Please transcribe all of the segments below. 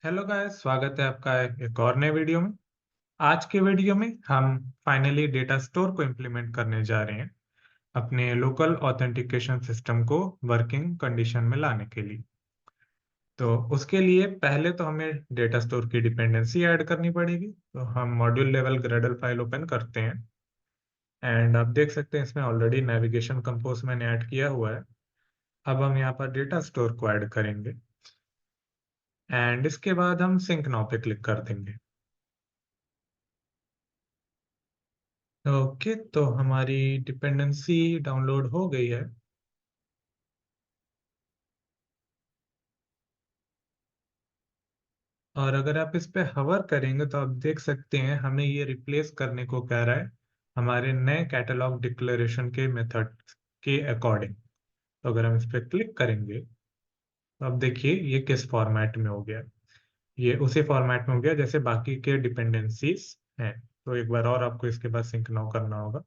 Hello guys, स्वागत है आपका एक और नए वीडियो में। आज के वीडियो में हम फाइनली डेटा स्टोर को इम्प्लीमेंट करने जा रहे हैं अपने लोकल ऑथेंटिकेशन सिस्टम को वर्किंग कंडीशन में लाने के लिए। तो उसके लिए पहले तो हमें डेटा स्टोर की डिपेंडेंसी ऐड करनी पड़ेगी। तो हम module level Gradle file open करते हैं एंड आप देख सकते हैं इसमें ऑलरेडी नेविगेशन कंपोज मैंने ऐड किया हुआ है। अब हम यहाँ पर डेटा स्टोर को ऐड करेंगे एंड इसके बाद हम सिंक नाउ पे क्लिक कर देंगे। ओके, तो हमारी डिपेंडेंसी डाउनलोड हो गई है। और अगर आप इस पे हवर करेंगे तो आप देख सकते हैं हमें ये रिप्लेस करने को कह रहा है हमारे नए कैटलॉग डिक्लेरेशन के मेथड के अकॉर्डिंग। तो अगर हम इस पे क्लिक करेंगे तो अब देखिए ये किस फॉर्मेट में हो गया। ये उसी फॉर्मेट में हो गया जैसे बाकी के डिपेंडेंसीज हैं। तो एक बार और आपको इसके बाद सिंक नाउ करना होगा।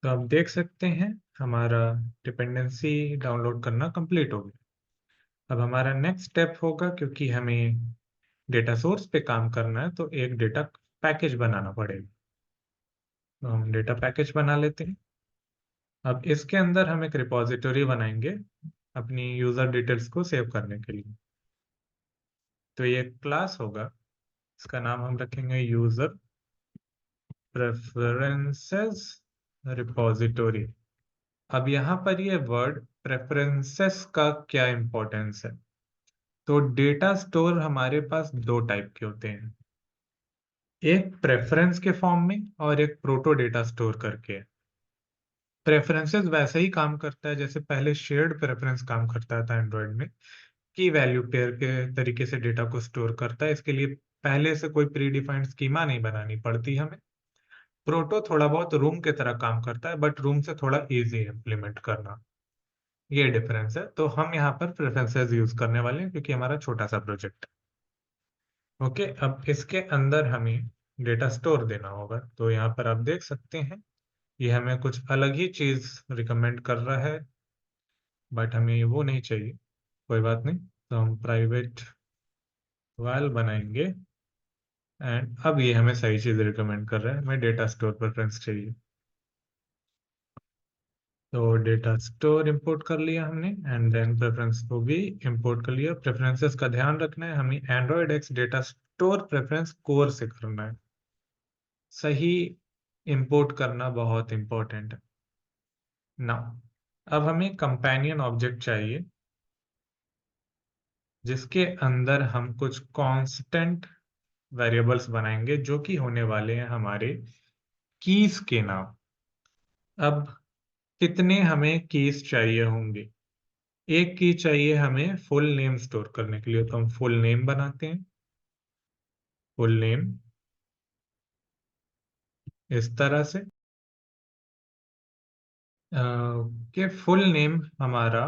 तो आप देख सकते हैं हमारा डिपेंडेंसी डाउनलोड करना कंप्लीट हो गया। अब हमारा नेक्स्ट स्टेप होगा, क्योंकि हमें डेटा सोर्स पे काम करना है तो एक डेटा पैकेज बनाना पड़ेगा। तो हम डेटा पैकेज बना लेते हैं। अब इसके अंदर हम एक रिपॉजिटरी बनाएंगे अपनी यूजर डिटेल्स को सेव करने के लिए। तो ये क्लास होगा, इसका नाम हम रखेंगे यूजर प्रेफरेंसेस रिपॉजिटरी। अब यहाँ पर ये वर्ड प्रेफरेंसेस का क्या इंपॉर्टेंस है। तो डेटा स्टोर हमारे पास दो टाइप के होते हैं, एक प्रेफरेंस के फॉर्म में और एक प्रोटो डेटा स्टोर करके। प्रेफरेंसेस वैसे ही काम करता है जैसे पहले शेयर्ड प्रेफरेंस काम करता था एंड्रॉयड में, की वैल्यू पेयर के तरीके से डेटा को स्टोर करता है। इसके लिए पहले से कोई प्री डिफाइंड स्कीमा नहीं बनानी पड़ती हमें। प्रोटो थोड़ा बहुत रूम की तरह काम करता है, बट रूम से थोड़ा इजी है इम्प्लीमेंट करना। ये डिफरेंस है। तो हम यहाँ पर प्रेफरेंसेस यूज करने वाले हैं क्योंकि हमारा छोटा सा प्रोजेक्ट है। ओके, अब इसके अंदर हमें डेटा स्टोर देना होगा। तो यहाँ पर आप देख सकते हैं ये हमें कुछ अलग ही चीज रिकमेंड कर रहा है, बट हमें ये वो नहीं चाहिए। कोई बात नहीं, तो हम प्राइवेट वाल बनाएंगे एंड अब ये हमें सही चीज रिकमेंड कर रहा है, हमें डेटा स्टोर प्रेफरेंस चाहिए। तो डेटा स्टोर इंपोर्ट कर लिया हमने एंड देन प्रेफरेंस को भी इंपोर्ट कर लिया। प्रेफरेंसेस का ध्यान रखना है, हमें Android x data store preference core से करना है। सही इंपोर्ट करना बहुत इंपॉर्टेंट है ना। अब हमें कंपेनियन ऑब्जेक्ट चाहिए जिसके अंदर हम कुछ कांस्टेंट वेरिएबल्स बनाएंगे जो कि होने वाले हैं हमारे कीज के नाम। अब कितने हमें कीज चाहिए होंगे। एक की चाहिए हमें फुल नेम स्टोर करने के लिए, तो हम फुल नेम बनाते हैं। फुल नेम इस तरह से कि फुल नेम हमारा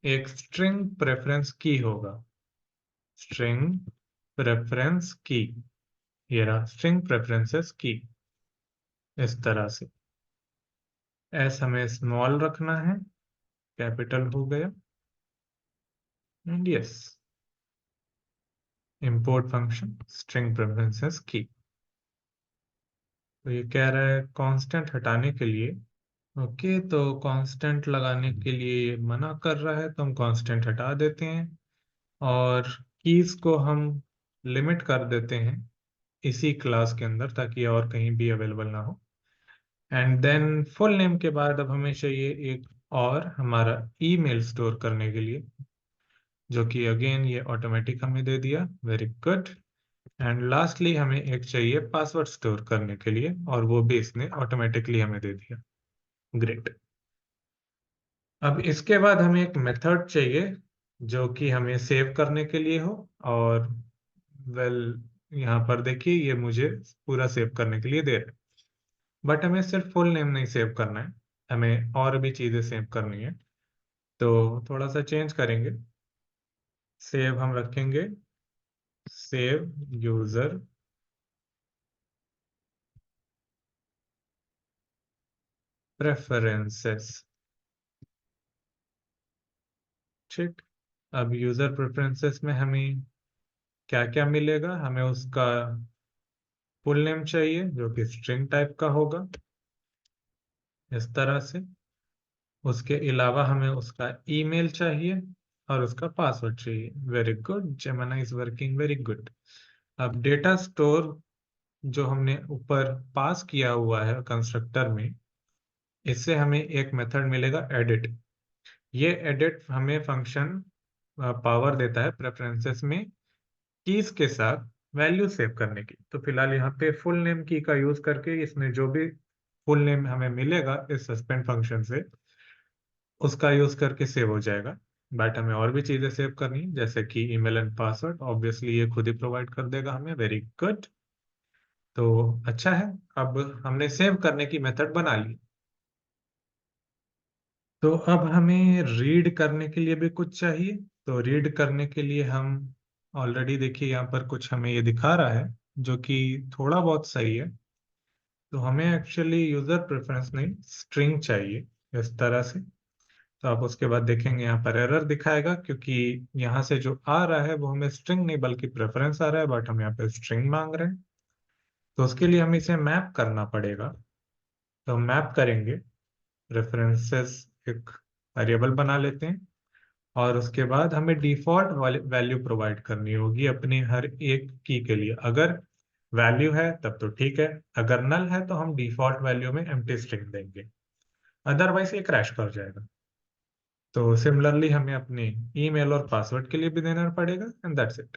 एक स्ट्रिंग प्रेफरेंस की होगा। स्ट्रिंग प्रेफरेंस की, ये रहा स्ट्रिंग प्रेफरेंसेस की। इस तरह से एस हमें स्मॉल रखना है, कैपिटल हो गया and yes. Import function string preferences की। तो ये कह रहा है कांस्टेंट हटाने के लिए। ओके, तो कांस्टेंट लगाने के लिए ये मना कर रहा है तो हम कांस्टेंट हटा देते हैं और कीज को हम लिमिट कर देते हैं इसी क्लास के अंदर ताकि और कहीं भी अवेलेबल ना हो। एंड देन फुल नेम के बाद अब हमें चाहिए एक और हमारा ईमेल स्टोर करने के लिए, जो कि अगेन ये ऑटोमेटिक हमें दे दिया, वेरी गुड। एंड लास्टली हमें एक चाहिए पासवर्ड स्टोर करने के लिए और वो भी इसने ऑटोमेटिकली हमें दे दिया, ग्रेट। अब इसके बाद हमें एक मेथड चाहिए जो कि हमें सेव करने के लिए हो। और वेल यहाँ पर देखिए ये मुझे पूरा सेव करने के लिए दे रहा है, बट हमें सिर्फ फुल नेम नहीं सेव करना है, हमें और भी चीजें सेव करनी है। तो थोड़ा सा चेंज करेंगे। सेव हम रखेंगे सेव यूजर प्रेफरेंसेस। ठीक, अब यूजर प्रेफरेंसेस में हमें क्या क्या मिलेगा, हमें उसका फुल नेम चाहिए जो कि स्ट्रिंग टाइप का होगा इस तरह से। उसके अलावा हमें उसका ईमेल चाहिए और उसका पासवर्ड चाहिए। Very good, Gemini is working very good. अब डेटा स्टोर जो हमने ऊपर पास किया हुआ है कंस्ट्रक्टर में, इससे हमें एक मेथड मिलेगा एडिट। ये एडिट हमें फंक्शन पावर देता है प्रेफरेंसेस में कीज के साथ वैल्यू सेव करने की। तो फिलहाल यहाँ पे फुल नेम की का यूज करके इसमें जो भी फुल नेम हमें मिलेगा इस सस्पेंड फंक्शन से, उसका यूज करके सेव हो जाएगा। बट हमें और भी चीजें सेव करनी है, जैसे कि ईमेल एंड पासवर्ड, ऑब्वियसली ये खुद ही प्रोवाइड कर देगा हमें। वेरी गुड, तो अच्छा है। अब हमने सेव करने की मेथड बना ली, तो अब हमें रीड करने के लिए भी कुछ चाहिए। तो रीड करने के लिए हम ऑलरेडी देखिए यहाँ पर कुछ हमें ये दिखा रहा है जो कि थोड़ा बहुत सही है। तो हमें एक्चुअली यूजर प्रेफरेंस नहीं, स्ट्रिंग चाहिए इस तरह से। तो आप उसके बाद देखेंगे यहाँ पर एरर दिखाएगा, क्योंकि यहाँ से जो आ रहा है वो हमें स्ट्रिंग नहीं बल्कि प्रेफरेंस आ रहा है, बट हम यहाँ पे स्ट्रिंग मांग रहे हैं। तो उसके लिए हमें इसे मैप करना पड़ेगा। तो मैप करेंगे, रेफरेंसेस एक वेरिएबल बना लेते हैं, और उसके बाद हमें डिफॉल्ट वैल्यू प्रोवाइड करनी होगी अपनी हर एक की के लिए। अगर वैल्यू है तब तो ठीक है, अगर नल है तो हम डिफॉल्ट वैल्यू में एम्प्टी स्ट्रिंग देंगे, अदरवाइज ये क्रैश कर जाएगा। तो सिमिलरली हमें अपने ईमेल और पासवर्ड के लिए भी देना पड़ेगा, एंड दैट्स इट।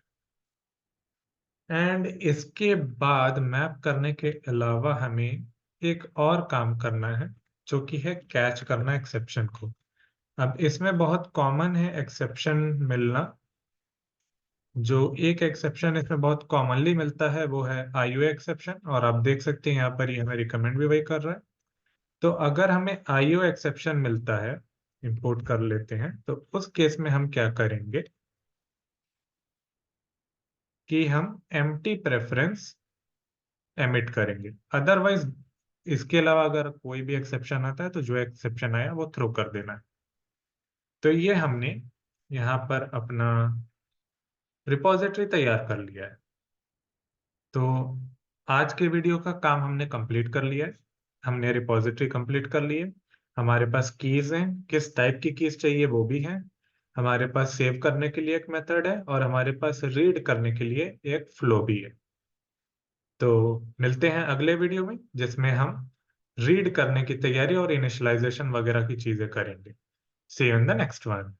एंड इसके बाद मैप करने के अलावा हमें एक और काम करना है, जो कि है कैच करना एक्सेप्शन को। अब इसमें बहुत कॉमन है एक्सेप्शन मिलना। जो एक एक्सेप्शन इसमें बहुत कॉमनली मिलता है वो है आईओ एक्सेप्शन, और आप देख सकते हैं यहाँ पर ये हमें रिकमेंड भी वही कर रहा है। तो अगर हमें आईओ एक्सेप्शन मिलता है, इंपोर्ट कर लेते हैं, तो उस केस में हम क्या करेंगे कि हम एम्प्टी प्रेफरेंस एमिट करेंगे। अदरवाइज इसके अलावा अगर कोई भी एक्सेप्शन आता है तो जो एक्सेप्शन आया वो थ्रो कर देना है। तो ये हमने यहाँ पर अपना रिपॉजिटरी तैयार कर लिया है। तो आज के वीडियो का काम हमने कंप्लीट कर लिया है। हमने रिपॉजिटरी कंप्लीट कर ली है, हमारे पास कीज हैं, किस टाइप की कीज चाहिए वो भी हैं, हमारे पास सेव करने के लिए एक मेथड है, और हमारे पास रीड करने के लिए एक फ्लो भी है। तो मिलते हैं अगले वीडियो में, जिसमें हम रीड करने की तैयारी और इनिशियलाइजेशन वगैरह की चीजें करेंगे। See you in the next one.